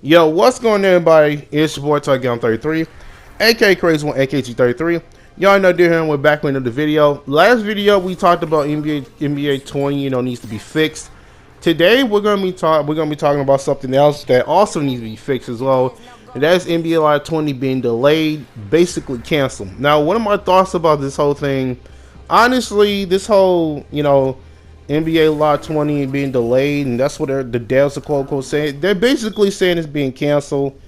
Yo, what's going on, everybody? It's your boy Target33, aka Crazy One, aka G33. Y'all know, dear, we're back with another video. Last video we talked about NBA 20, needs to be fixed. Today we're gonna be talking about something else that also needs to be fixed as well, and that's NBA Live 20 being delayed, basically canceled. Now, one of my thoughts about this whole thing, honestly, this whole NBA Live 20 being delayed, and that's what the devs are quote unquote saying. They're basically saying it's being canceled.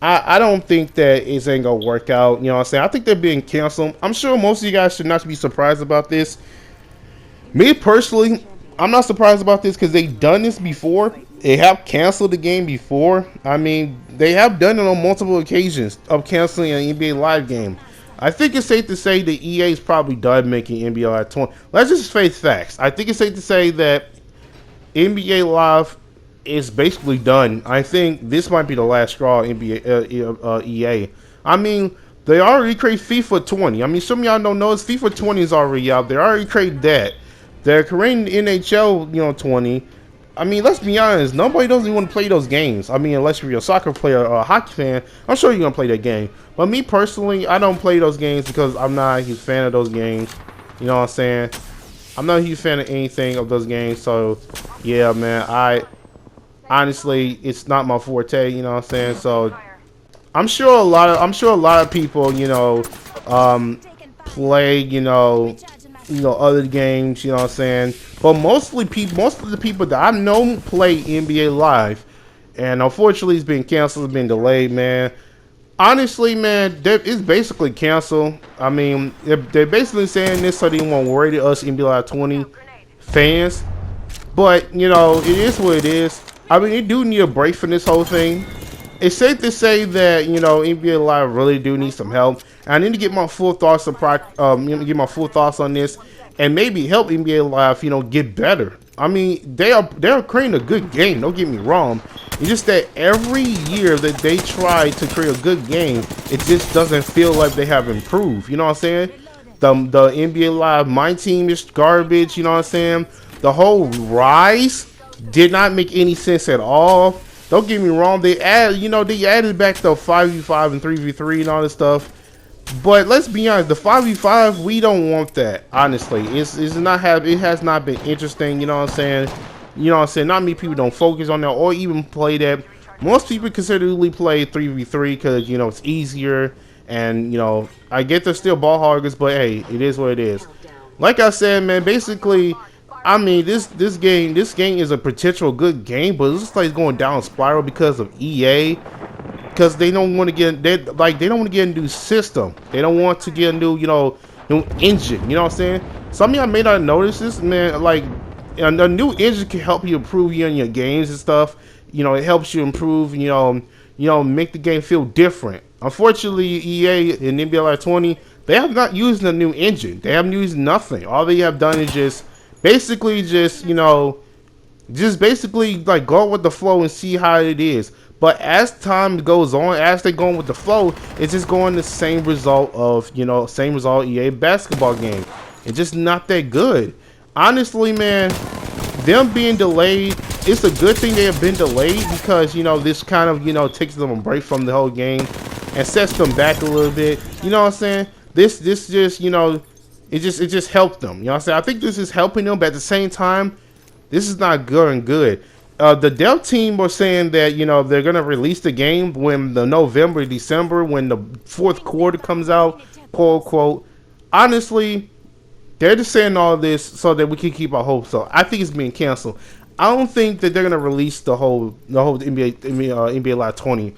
I don't think that it ain't gonna work out. You know what I'm saying? I think they're being canceled. I'm sure most of you guys should not be surprised about this. Me personally, I'm not surprised about this because they've done this before. They have canceled the game before. I mean, they have done it on multiple occasions of canceling an NBA Live game. I think it's safe to say that EA is probably done making NBA Live 20. Let's just face facts. I think it's safe to say that NBA Live is basically done. I think this might be the last straw. EA. I mean, they already created FIFA 20. I mean, some of y'all don't know, FIFA 20 is already out. They already created that. They're creating NHL, 20. I mean, let's be honest. Nobody doesn't want to play those games. I mean, unless you're a soccer player or a hockey fan, I'm sure you're gonna play that game. But me personally, I don't play those games because I'm not a huge fan of those games. You know what I'm saying? I'm not a huge fan of anything of those games. So, yeah, man. Honestly, it's not my forte. You know what I'm saying? So, I'm sure a lot of people, play, other games, you know what I'm saying? But most of the people that I know play NBA Live, and unfortunately it's been canceled, it's been delayed, man. Honestly, man, it's basically canceled. I mean, they're basically saying this so they won't worry to us NBA Live 20 fans. But, it is what it is. I mean, they do need a break from this whole thing. It's safe to say that NBA Live really do need some help. And I need to get my full thoughts on this, and maybe help NBA Live get better. I mean, they're creating a good game. Don't get me wrong. It's just that every year that they try to create a good game, it just doesn't feel like they have improved. You know what I'm saying? The NBA Live My Team is garbage. You know what I'm saying? The whole Rise did not make any sense at all. Don't get me wrong, they added back the 5v5 and 3v3 and all this stuff. But let's be honest, the 5v5, we don't want that. Honestly, it has not been interesting, you know what I'm saying? Not many people don't focus on that or even play that. Most people considerably play 3v3 because, it's easier, and I get they're still ball hoggers, but hey, it is what it is. Like I said, man, basically, I mean, this game is a potential good game, but it's just like going down a spiral because of EA, because they don't want to get a new system. They don't want to get a new engine. You know what I'm saying? Some of y'all may not notice this, man. Like, a new engine can help you improve in your games and stuff. It helps you improve. Make the game feel different. Unfortunately, EA and NBA Live 20, they have not used a new engine. They haven't used nothing. All they have done is just basically like go with the flow and see how it is. But as time goes on, as they're going with the flow, it's just going the same result of EA basketball game. It's just not that good. Honestly, man, them being delayed, it's a good thing they have been delayed because this kind of takes them a break from the whole game and sets them back a little bit. You know what I'm saying? This just it just helped them. You know what I'm saying? I think this is helping them, but at the same time, this is not good. The dev team was saying that they're gonna release the game when December, when the fourth quarter comes out, quote unquote. Honestly, they're just saying all this so that we can keep our hopes up. I think it's being canceled. I don't think that they're gonna release the whole NBA Live 20.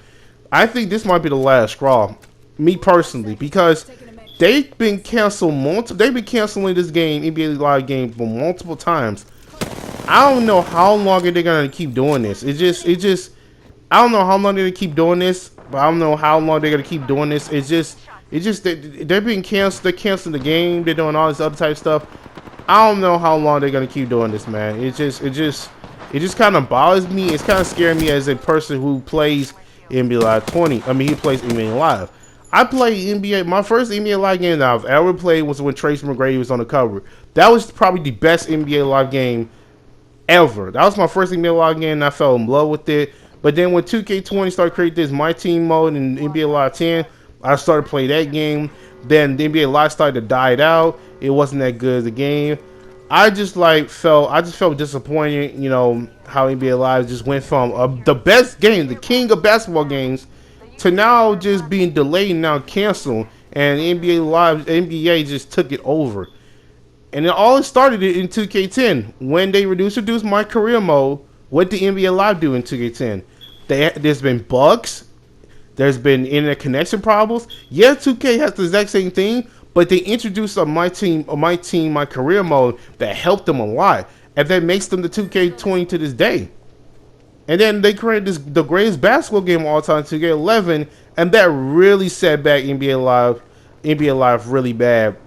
I think this might be the last straw, me personally, because they've been canceling this game, NBA Live game, for multiple times. I don't know how long they're gonna keep doing this. I don't know how long they're gonna keep doing this, but I don't know how long they're gonna keep doing this. It's just they're being canceled. They're canceling the game. They're doing all this other type of stuff. I don't know how long they're gonna keep doing this, man. It just kind of bothers me. It's kind of scaring me as a person who plays NBA Live 20. I mean, he plays NBA Live. I played NBA. My first NBA Live game that I've ever played was when Tracy McGrady was on the cover. That was probably the best NBA Live game ever. That was my first NBA Live game, and I fell in love with it. But then when 2K20 started creating this My Team mode in NBA Live 10, I started playing that game. Then the NBA Live started to die out. It wasn't that good as a game. I just felt disappointed. You know how NBA Live just went from the best game, the king of basketball games, to now just being delayed and now canceled. And NBA just took it over. And it started in 2K10 when they introduced my career mode. What did NBA Live do in 2K10? There's been bugs. There's been internet connection problems. Yeah, 2K has the exact same thing, but they introduced my career mode that helped them a lot, and that makes them the 2K20 to this day. And then they created the greatest basketball game of all time, 2K11, and that really set back NBA Live really bad.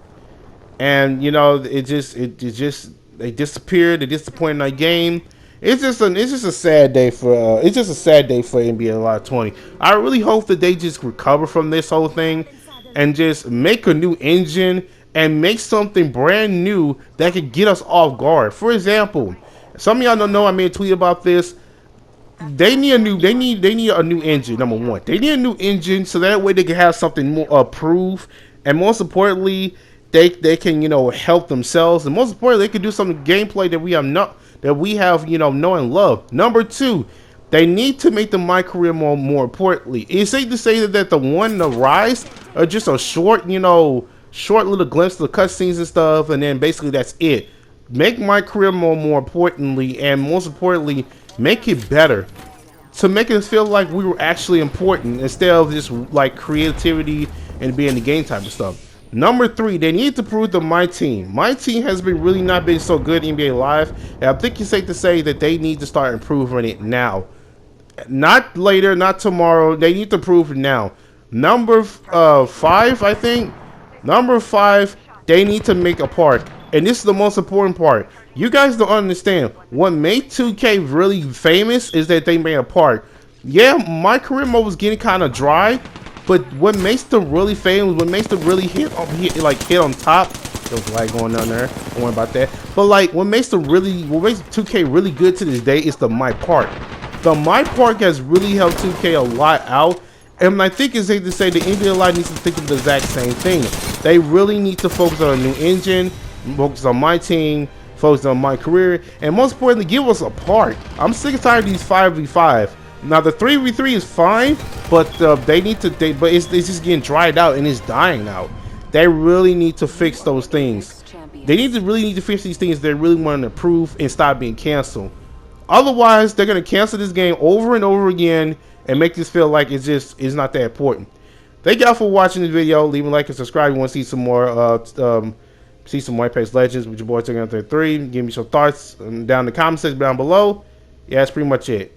And you know, they disappeared. They disappointed in that game. It's just a sad day for NBA Live 20. I really hope that they just recover from this whole thing and just make a new engine and make something brand new that could get us off guard. For example, some of y'all don't know, I made a tweet about this. They need a new engine. Number one, they need a new engine so that way they can have something more approved, and most importantly, they can help themselves, and most importantly, they can do some gameplay that we have know and love. Number two, they need to make the My Career mode more importantly. It's safe to say that the Rise are just a short little glimpse of the cutscenes and stuff, and then basically that's it. Make My Career mode more importantly, and most importantly, make it better to make us feel like we were actually important instead of just like creativity and being the game type of stuff. Number three, they need to prove the My Team. My Team has been really not been so good in NBA Live, and I think it's safe to say that they need to start improving it now. Not later, not tomorrow. They need to prove it now. Number five, I think. Number five, they need to make a park. And this is the most important part. You guys don't understand. What made 2K really famous is that they made a park. Yeah, My Career mode was getting kind of dry, but what makes them really famous, what makes them really hit on top, there's lag going on there, don't worry about that. But like, what makes 2K really good to this day is the My Park. The My Park has really helped 2K a lot out, and I think it's safe to say the NBA Live needs to think of the exact same thing. They really need to focus on a new engine, focus on My Team, focus on My Career, and most importantly, give us a park. I'm sick and tired of these 5v5. Now the 3v3 is fine, but it's just getting dried out and it's dying out. They really need to fix those things. They really need to fix these things they really want to improve and stop being canceled. Otherwise, they're gonna cancel this game over and over again and make this feel like it's not that important. Thank y'all for watching this video. Leave a like and subscribe if you want to see some more White Page Legends with your boy Taking Out 3. Give me some thoughts down in the comment section down below. Yeah, that's pretty much it.